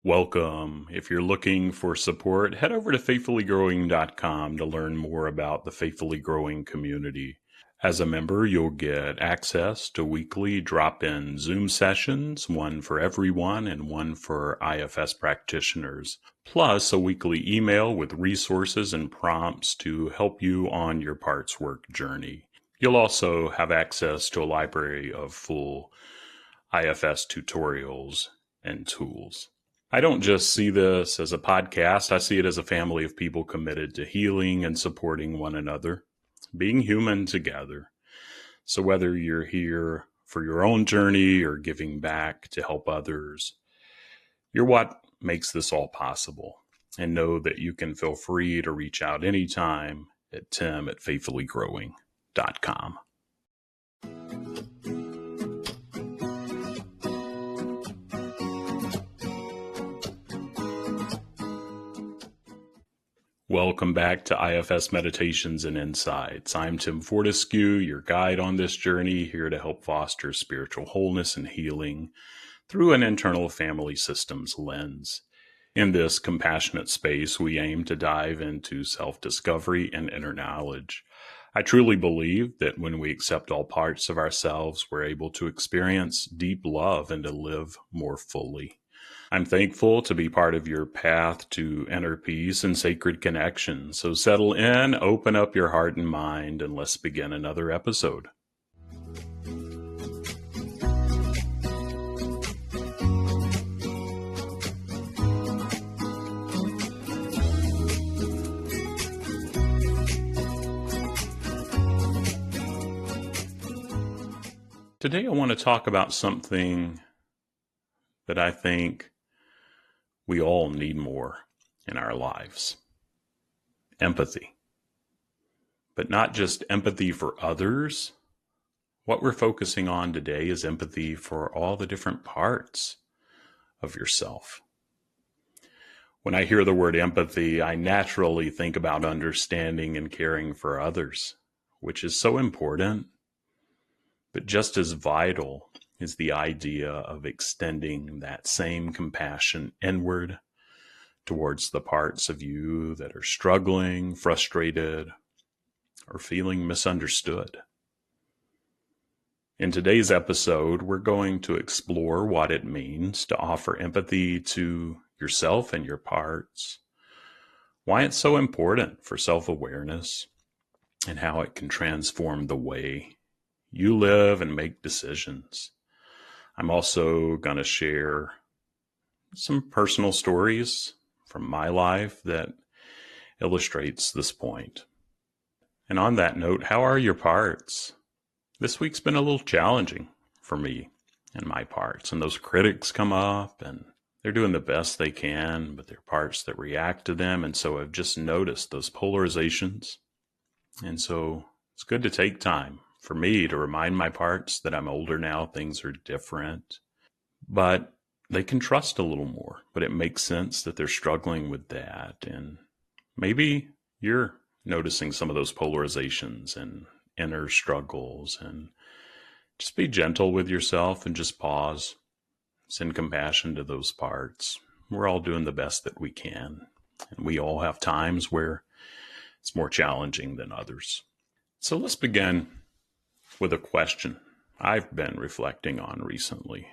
Welcome. If you're looking for support, head over to faithfullygrowing.com to learn more about the Faithfully Growing community. As a member, you'll get access to weekly drop-in Zoom sessions, one for everyone and one for IFS practitioners, plus a weekly email with resources and prompts to help you on your parts work journey. You'll also have access to a library of full IFS tutorials and tools. I don't just see this as a podcast. I see it as a family of people committed to healing and supporting one another, being human together. So whether you're here for your own journey or giving back to help others, you're what makes this all possible. And know that you can feel free to reach out anytime at tim@faithfullygrowing.com. Welcome back to IFS Meditations and Insights. I'm Tim Fortescue, your guide on this journey, here to help foster spiritual wholeness and healing through an internal family systems lens. In this compassionate space, we aim to dive into self-discovery and inner knowledge. I truly believe that when we accept all parts of ourselves, we're able to experience deep love and to live more fully. I'm thankful to be part of your path to inner peace and sacred connection. So settle in, open up your heart and mind, and let's begin another episode. Today I want to talk about something that I think we all need more in our lives. Empathy. But not just empathy for others. What we're focusing on today is empathy for all the different parts of yourself. When I hear the word empathy, I naturally think about understanding and caring for others, which is so important, but just as vital is the idea of extending that same compassion inward towards the parts of you that are struggling, frustrated, or feeling misunderstood. In today's episode, we're going to explore what it means to offer empathy to yourself and your parts, why it's so important for self-awareness, and how it can transform the way you live and make decisions. I'm also going to share some personal stories from my life that illustrates this point. And on that note, how are your parts? This week's been a little challenging for me and my parts. And those critics come up and they're doing the best they can, but there are parts that react to them. And so I've just noticed those polarizations. And so it's good to take time for me to remind my parts that I'm older now, things are different, but they can trust a little more. But it makes sense that they're struggling with that. And maybe you're noticing some of those polarizations and inner struggles, and just be gentle with yourself and just pause, send compassion to those parts. We're all doing the best that we can, and we all have times where it's more challenging than others. So let's begin with a question I've been reflecting on recently.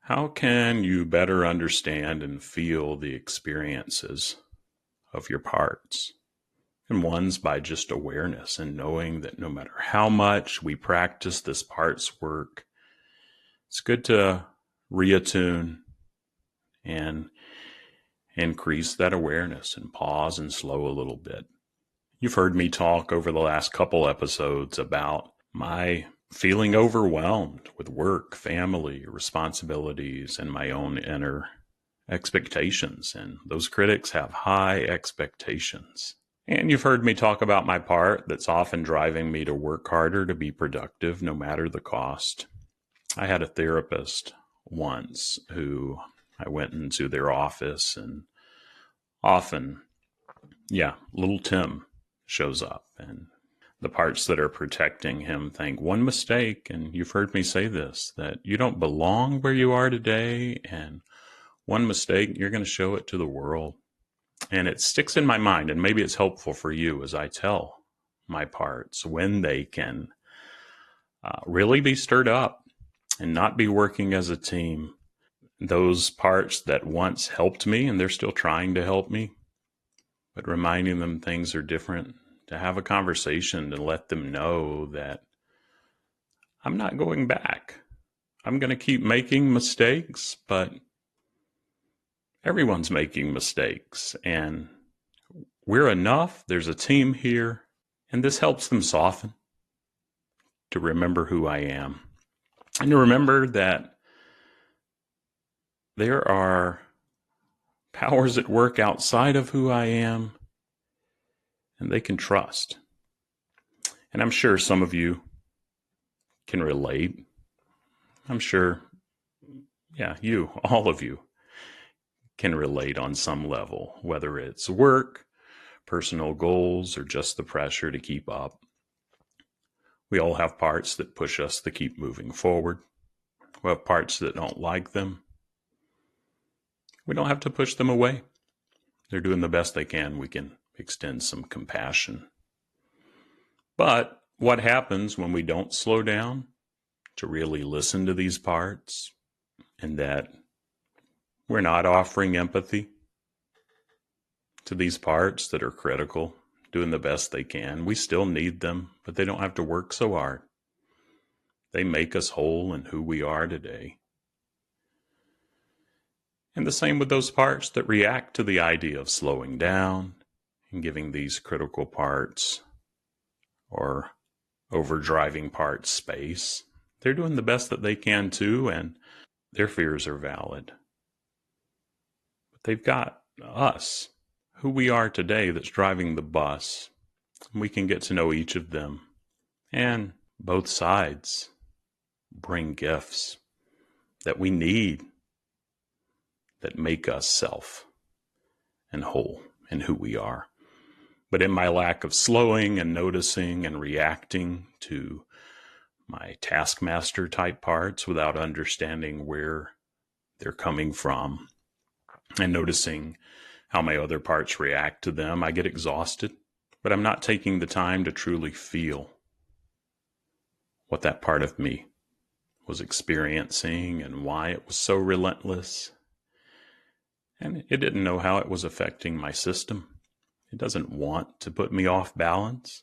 How can you better understand and feel the experiences of your parts? And one's by just awareness and knowing that no matter how much we practice this parts work, it's good to reattune and increase that awareness and pause and slow a little bit. You've heard me talk over the last couple episodes about my feeling overwhelmed with work, family, responsibilities, and my own inner expectations. And those critics have high expectations. And you've heard me talk about my part that's often driving me to work harder to be productive, no matter the cost. I had a therapist once who I went into their office, and often, little Tim shows up, and the parts that are protecting him think one mistake, and you've heard me say this, that you don't belong where you are today, and one mistake, you're going to show it to the world. And it sticks in my mind, and maybe it's helpful for you as I tell my parts when they can really be stirred up and not be working as a team. Those parts that once helped me, and they're still trying to help me, but reminding them things are different, to have a conversation and let them know that I'm not going back. I'm going to keep making mistakes, but everyone's making mistakes, and we're enough. There's a team here, and this helps them soften, to remember who I am, and to remember that there are powers at work outside of who I am, and they can trust. And I'm sure some of you can relate. I'm sure, all of you can relate on some level, whether it's work, personal goals, or just the pressure to keep up. We all have parts that push us to keep moving forward. We have parts that don't like them. We don't have to push them away. They're doing the best they can. We can extend some compassion. But what happens when we don't slow down to really listen to these parts, and that we're not offering empathy to these parts that are critical, doing the best they can? We still need them, but they don't have to work so hard. They make us whole in who we are today. And the same with those parts that react to the idea of slowing down and giving these critical parts or overdriving parts space. They're doing the best that they can too, and their fears are valid. But they've got us, who we are today, that's driving the bus. We can get to know each of them, and both sides bring gifts that we need, that make us self and whole in who we are. But in my lack of slowing and noticing and reacting to my taskmaster type parts without understanding where they're coming from and noticing how my other parts react to them, I get exhausted. But I'm not taking the time to truly feel what that part of me was experiencing and why it was so relentless. And it didn't know how it was affecting my system. It doesn't want to put me off balance.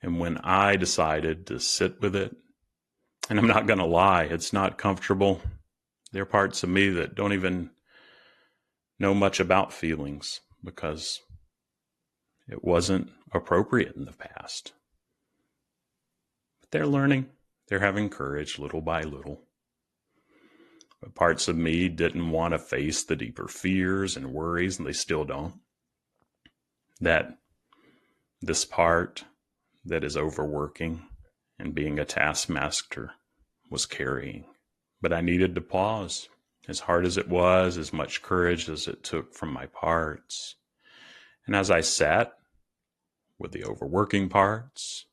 And when I decided to sit with it, and I'm not going to lie, it's not comfortable. There are parts of me that don't even know much about feelings because it wasn't appropriate in the past. But they're learning. They're having courage little by little. But parts of me didn't want to face the deeper fears and worries, and they still don't. That this part that is overworking and being a taskmaster was carrying. But I needed to pause. As hard as it was, as much courage as it took from my parts. And as I sat with the overworking parts,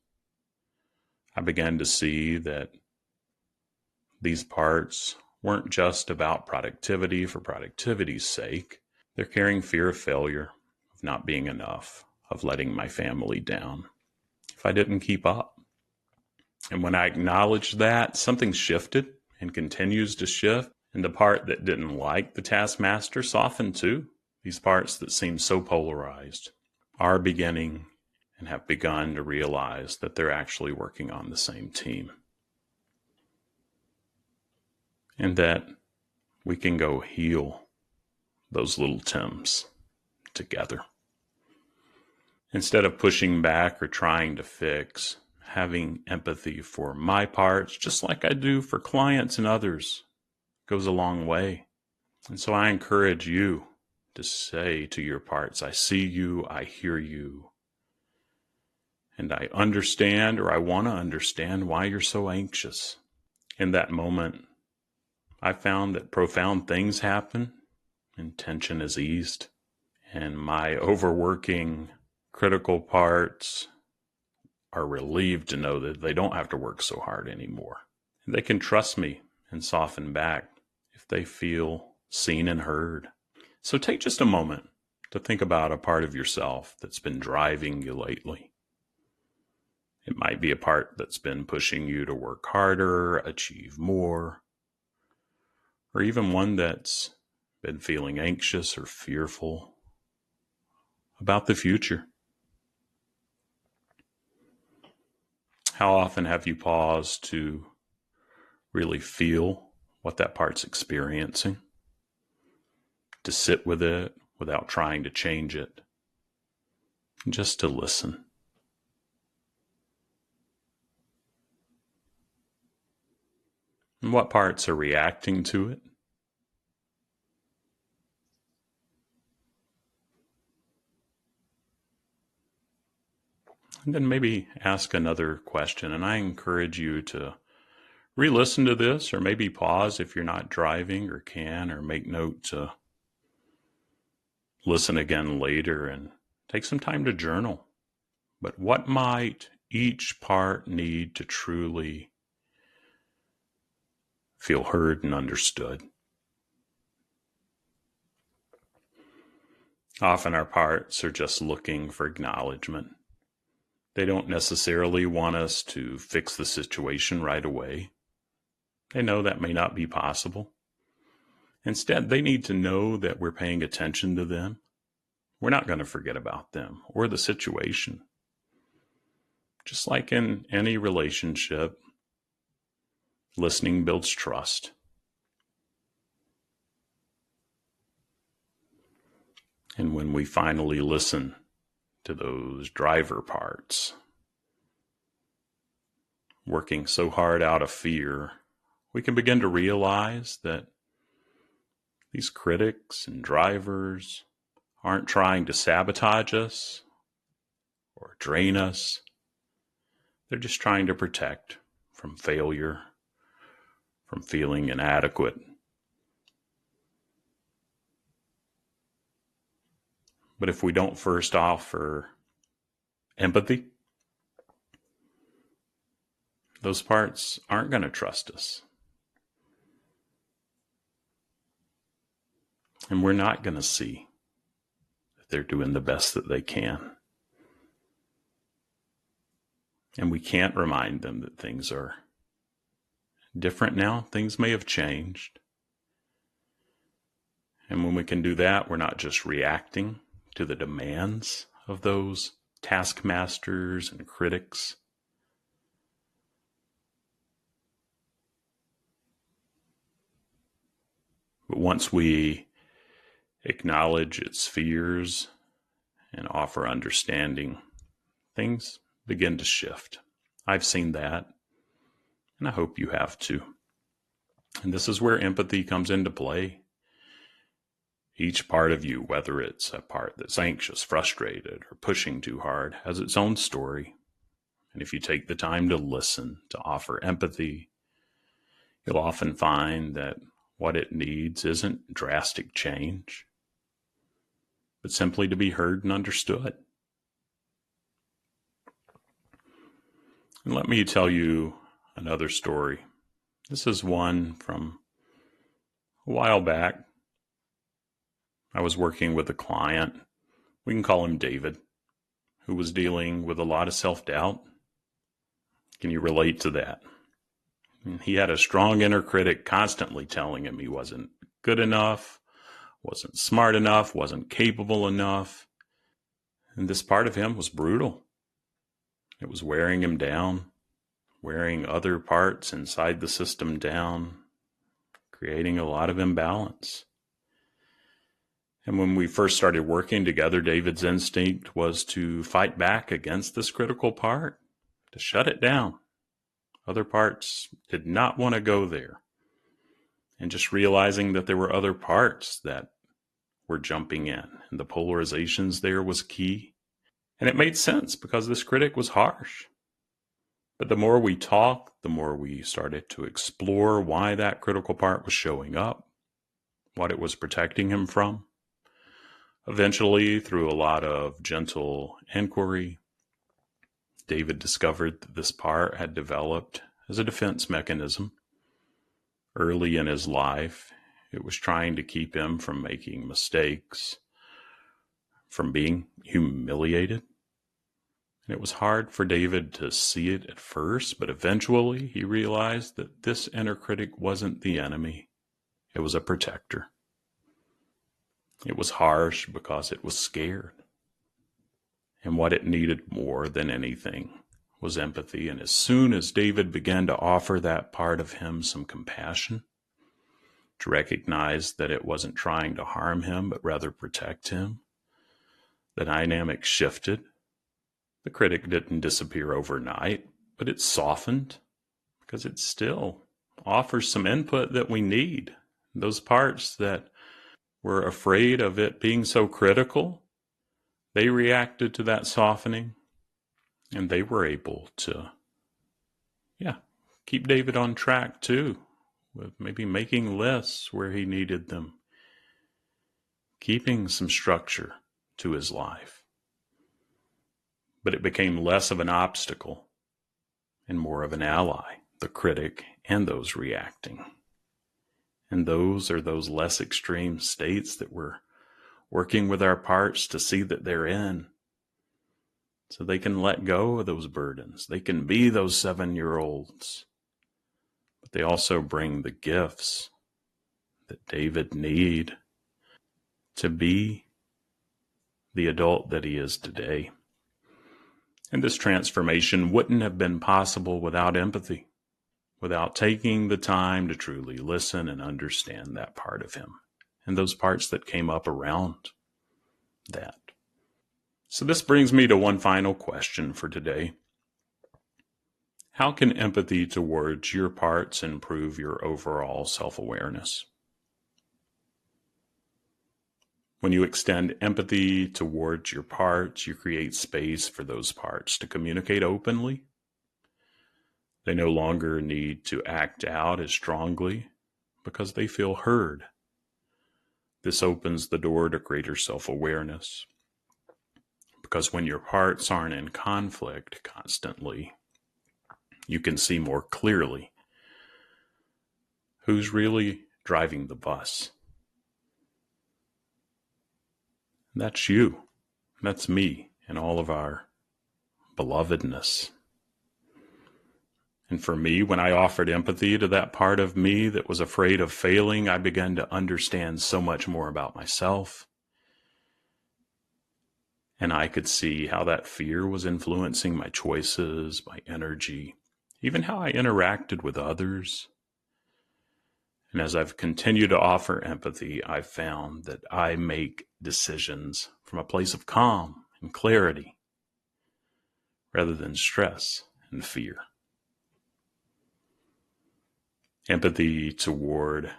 I began to see that these parts weren't just about productivity for productivity's sake. They're carrying fear of failure, of not being enough, of letting my family down if I didn't keep up. And when I acknowledged that, something shifted and continues to shift. And the part that didn't like the taskmaster softened too. These parts that seem so polarized are beginning and have begun to realize that they're actually working on the same team. And that we can go heal those little Tims together. Instead of pushing back or trying to fix, having empathy for my parts, just like I do for clients and others, goes a long way. And so I encourage you to say to your parts, I see you, I hear you, and I understand, or I want to understand why you're so anxious. In that moment, I found that profound things happen and tension is eased, and my overworking critical parts are relieved to know that they don't have to work so hard anymore. And they can trust me and soften back if they feel seen and heard. So take just a moment to think about a part of yourself that's been driving you lately. It might be a part that's been pushing you to work harder, achieve more, or even one that's been feeling anxious or fearful about the future. How often have you paused to really feel what that part's experiencing, to sit with it without trying to change it, just to listen? And what parts are reacting to it? And then maybe ask another question. And I encourage you to re-listen to this, or maybe pause if you're not driving or can, or make note to listen again later and take some time to journal. But what might each part need to truly feel heard and understood? Often our parts are just looking for acknowledgement. They don't necessarily want us to fix the situation right away. They know that may not be possible. Instead, they need to know that we're paying attention to them. We're not going to forget about them or the situation. Just like in any relationship, listening builds trust. And when we finally listen to those driver parts, working so hard out of fear, we can begin to realize that these critics and drivers aren't trying to sabotage us or drain us. They're just trying to protect from failure, from feeling inadequate. But if we don't first offer empathy, those parts aren't going to trust us. And we're not going to see that they're doing the best that they can. And we can't remind them that things are different now. Things may have changed. And when we can do that, we're not just reacting to the demands of those taskmasters and critics. But once we acknowledge its fears and offer understanding, things begin to shift. I've seen that, and I hope you have too. And this is where empathy comes into play. Each part of you, whether it's a part that's anxious, frustrated, or pushing too hard, has its own story. And if you take the time to listen, to offer empathy, you'll often find that what it needs isn't drastic change, but simply to be heard and understood. And let me tell you another story. This is one from a while back. I was working with a client, we can call him David, who was dealing with a lot of self-doubt. Can you relate to that? He had a strong inner critic constantly telling him he wasn't good enough, wasn't smart enough, wasn't capable enough. And this part of him was brutal. It was wearing him down, wearing other parts inside the system down, creating a lot of imbalance. And when we first started working together, David's instinct was to fight back against this critical part, to shut it down. Other parts did not want to go there. And just realizing that there were other parts that were jumping in, and the polarizations there was key. And it made sense because this critic was harsh. But the more we talked, the more we started to explore why that critical part was showing up, what it was protecting him from. Eventually, through a lot of gentle inquiry, David discovered that this part had developed as a defense mechanism. Early in his life, It was trying to keep him from making mistakes, from being humiliated. And it was hard for David to see it at first, but eventually he realized that this inner critic wasn't the enemy. It was a protector. It was harsh because it was scared. And what it needed more than anything was empathy. And as soon as David began to offer that part of him some compassion, to recognize that it wasn't trying to harm him, but rather protect him, the dynamic shifted. The critic didn't disappear overnight, but it softened because it still offers some input that we need. Those parts that were afraid of it being so critical, they reacted to that softening, and they were able to, keep David on track too, with maybe making lists where he needed them, keeping some structure to his life. But it became less of an obstacle and more of an ally, the critic and those reacting. And those are those less extreme states that we're working with our parts to see that they're in, so they can let go of those burdens. They can be those 7-year-olds, but they also bring the gifts that David need to be the adult that he is today. And this transformation wouldn't have been possible without empathy, without taking the time to truly listen and understand that part of him and those parts that came up around that. So this brings me to one final question for today. How can empathy towards your parts improve your overall self-awareness? When you extend empathy towards your parts, you create space for those parts to communicate openly. They no longer need to act out as strongly because they feel heard. This opens the door to greater self-awareness, because when your parts aren't in conflict constantly, you can see more clearly who's really driving the bus. That's you. That's me and all of our belovedness. And for me, when I offered empathy to that part of me that was afraid of failing, I began to understand so much more about myself. And I could see how that fear was influencing my choices, my energy, even how I interacted with others. And as I've continued to offer empathy, I've found that I make decisions from a place of calm and clarity rather than stress and fear. Empathy toward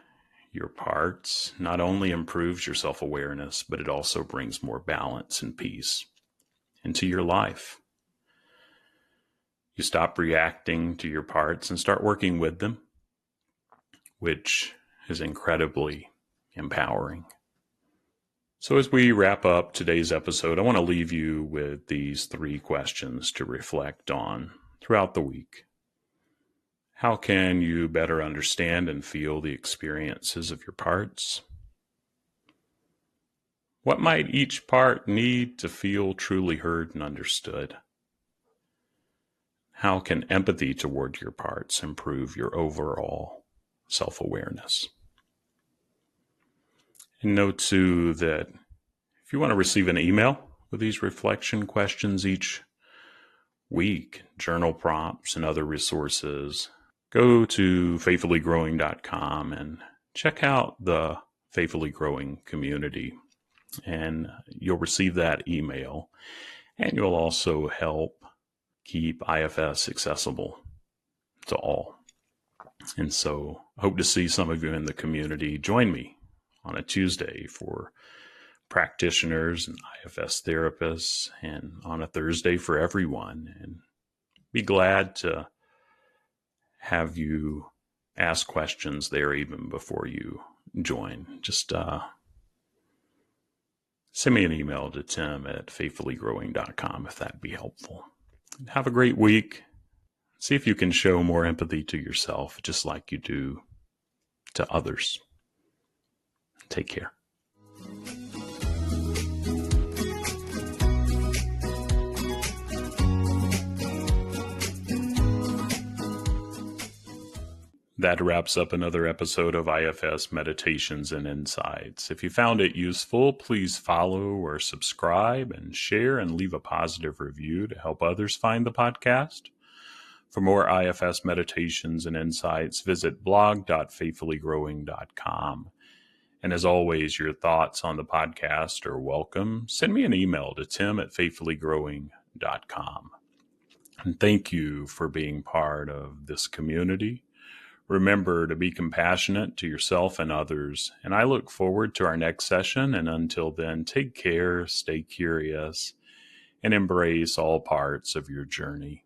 your parts not only improves your self-awareness, but it also brings more balance and peace into your life. You stop reacting to your parts and start working with them, which is incredibly empowering. So as we wrap up today's episode, I want to leave you with these 3 questions to reflect on throughout the week. How can you better understand and feel the experiences of your parts? What might each part need to feel truly heard and understood? How can empathy toward your parts improve your overall self-awareness? And note too that if you want to receive an email with these reflection questions each week, journal prompts, and other resources, go to faithfullygrowing.com and check out the Faithfully Growing community, and you'll receive that email, and you'll also help keep IFS accessible to all. And so I hope to see some of you in the community. Join me on a Tuesday for practitioners and IFS therapists, and on a Thursday for everyone. And be glad to have you ask questions there even before you join. Just send me an email to tim@faithfullygrowing.com if that'd be helpful. Have a great week. See if you can show more empathy to yourself, just like you do to others. Take care. That wraps up another episode of IFS Meditations and Insights. If you found it useful, please follow or subscribe and share and leave a positive review to help others find the podcast. For more IFS Meditations and Insights, visit blog.faithfullygrowing.com. And as always, your thoughts on the podcast are welcome. Send me an email to tim@faithfullygrowing.com. And thank you for being part of this community. Remember to be compassionate to yourself and others. And I look forward to our next session. And until then, take care, stay curious, and embrace all parts of your journey.